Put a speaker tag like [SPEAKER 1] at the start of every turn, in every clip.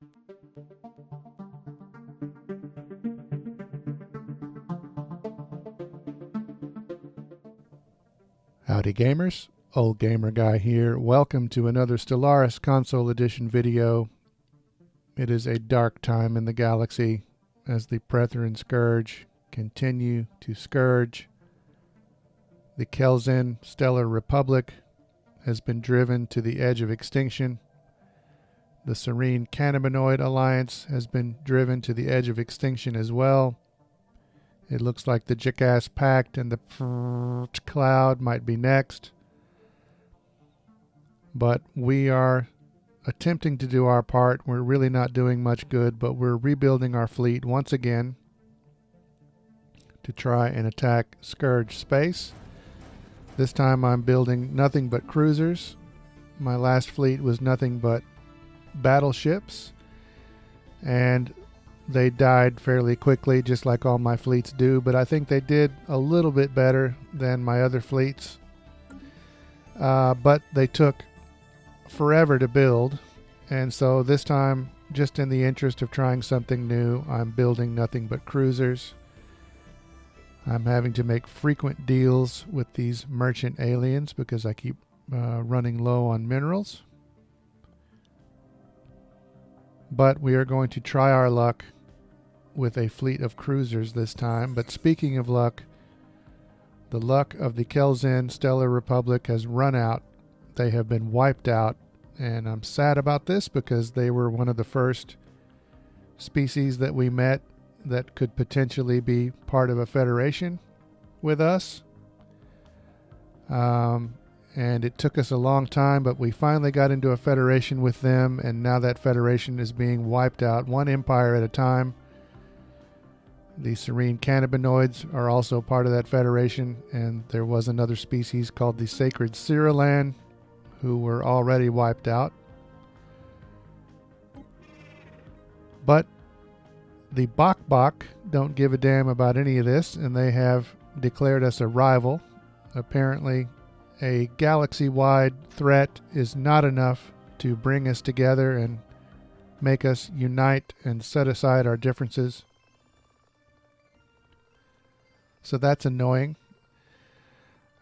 [SPEAKER 1] Howdy gamers, Old Gamer Guy here. Welcome to another Stellaris Console Edition video. It is a dark time in the galaxy as the Brethren Scourge continue to scourge. The Kelzin Stellar Republic has been driven to the edge of extinction. The Serene Cannabinoid Alliance has been driven to the edge of extinction as well. It looks like the Jackass Pact and the Cloud might be next. But we are attempting to do our part. We're really not doing much good, but we're rebuilding our fleet once again to try and attack Scourge space. This time I'm building nothing but cruisers. My last fleet was nothing but battleships, and they died fairly quickly, just like all my fleets do, but I think they did a little bit better than my other fleets. But they took forever to build, and so this time, just in the interest of trying something new, I'm building nothing but cruisers. I'm having to make frequent deals with these merchant aliens because I keep running low on minerals. But we are going to try our luck with a fleet of cruisers this time. But speaking of luck, the luck of the Kelzin Stellar Republic has run out. They have been wiped out, and I'm sad about this because they were one of the first species that we met that could potentially be part of a federation with us. And it took us a long time, but we finally got into a federation with them, and now that federation is being wiped out one empire at a time. The Serene Cannabinoids are also part of that federation, and there was another species called the Sacred Cyrilan who were already wiped out. But the Bok don't give a damn about any of this, and they have declared us a rival. Apparently, a galaxy-wide threat is not enough to bring us together and make us unite and set aside our differences. So that's annoying.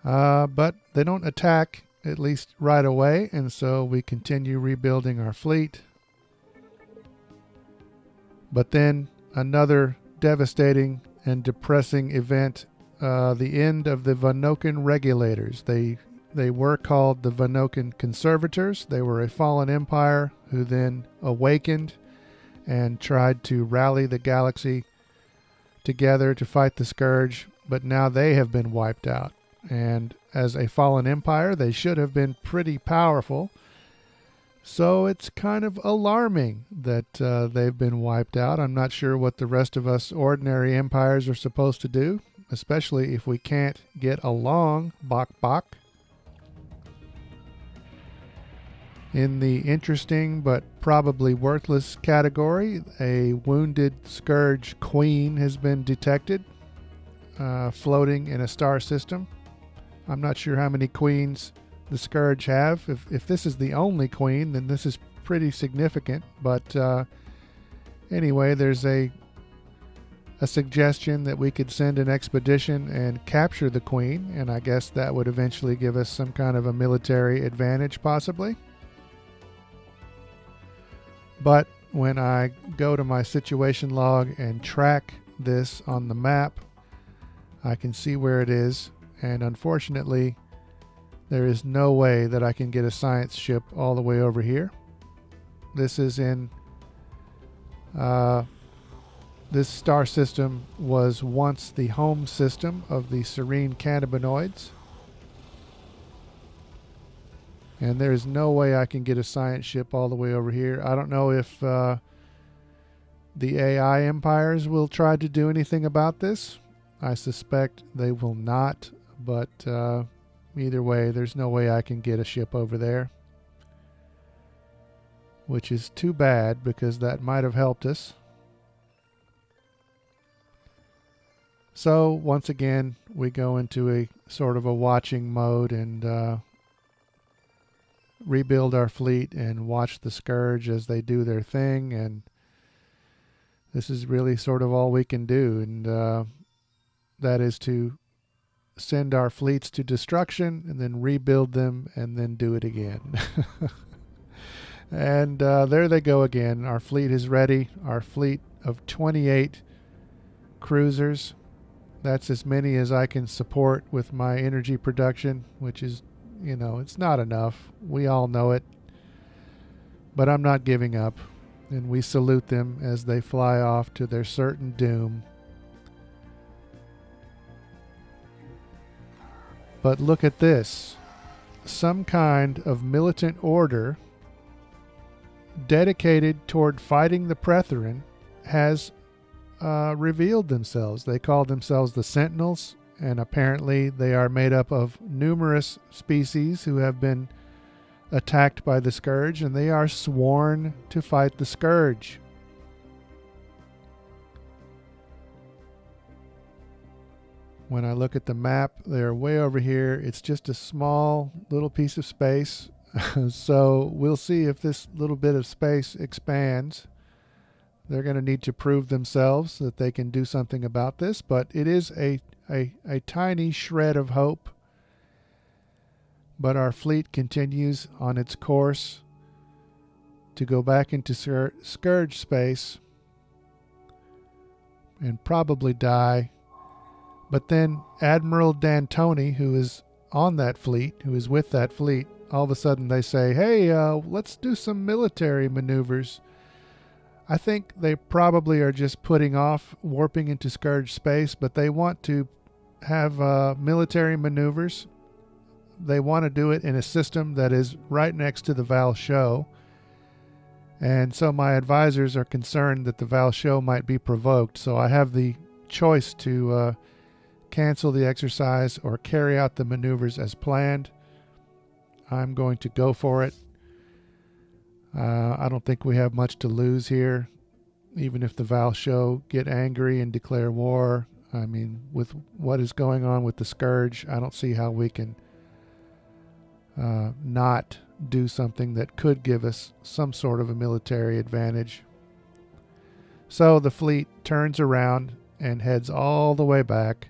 [SPEAKER 1] But they don't attack, at least right away, and so we continue rebuilding our fleet. But then another devastating and depressing event, the end of the Oaken Regulators. They were called the Oaken Conservators. They were a fallen empire who then awakened and tried to rally the galaxy together to fight the Scourge, but now they have been wiped out. And as a fallen empire, they should have been pretty powerful. So it's kind of alarming that they've been wiped out. I'm not sure what the rest of us ordinary empires are supposed to do, especially if we can't get along, Bok. In the interesting but probably worthless category, a wounded Scourge queen has been detected, floating in a star system. I'm not sure how many queens the Scourge have. If this is the only queen, then this is pretty significant. But anyway, there's a suggestion that we could send an expedition and capture the queen, and I guess that would eventually give us some kind of a military advantage, possibly. But when I go to my situation log and track this on the map, I can see where it is, and unfortunately there is no way that I can get a science ship all the way over here. This is in this star system was once the home system of the Serene Cannabinoids, and there is no way I can get a science ship all the way over here. I don't know if the AI empires will try to do anything about this. I suspect they will not, but either way, there's no way I can get a ship over there, which is too bad because that might have helped us. So once again, we go into a sort of a watching mode, and rebuild our fleet and watch the Scourge as they do their thing. And this is really sort of all we can do, and that is to send our fleets to destruction and then rebuild them and then do it again. And there they go again. Our fleet is ready. Our fleet of 28 cruisers. That's as many as I can support with my energy production, which is, you know, it's not enough. We all know it. But I'm not giving up. And we salute them as they fly off to their certain doom. But look at this. Some kind of militant order dedicated toward fighting the Brethren has revealed themselves. They call themselves the Sentinels, and apparently they are made up of numerous species who have been attacked by the Scourge, and they are sworn to fight the Scourge. When I look at the map, they're way over here. It's just a small little piece of space. So we'll see if this little bit of space expands. They're going to need to prove themselves that they can do something about this, but it is a tiny shred of hope. But our fleet continues on its course to go back into Scourge space and probably die. But then Admiral D'Antoni, who is on that fleet, who is with that fleet, all of a sudden they say, hey, let's do some military maneuvers. I think they probably are just putting off warping into Scourge space, but they want to have military maneuvers. They want to do it in a system that is right next to the Val Show. And so my advisors are concerned that the Val Show might be provoked. So I have the choice to cancel the exercise or carry out the maneuvers as planned. I'm going to go for it. I don't think we have much to lose here. Even if the Val Show get angry and declare war, I mean, with what is going on with the Scourge, I don't see how we can not do something that could give us some sort of a military advantage. So the fleet turns around and heads all the way back.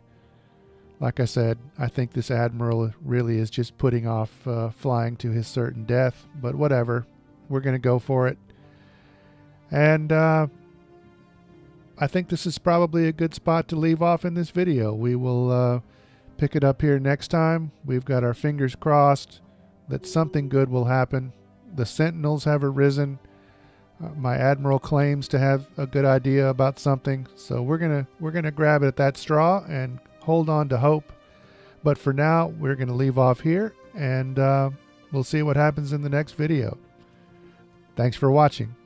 [SPEAKER 1] Like I said, I think this admiral really is just putting off flying to his certain death, but whatever. We're going to go for it. And I think this is probably a good spot to leave off in this video. We will pick it up here next time. We've got our fingers crossed that something good will happen. The Sentinels have arisen. My admiral claims to have a good idea about something, so we're gonna grab it at that straw and hold on to hope. But for now, we're going to leave off here, and we'll see what happens in the next video. Thanks for watching.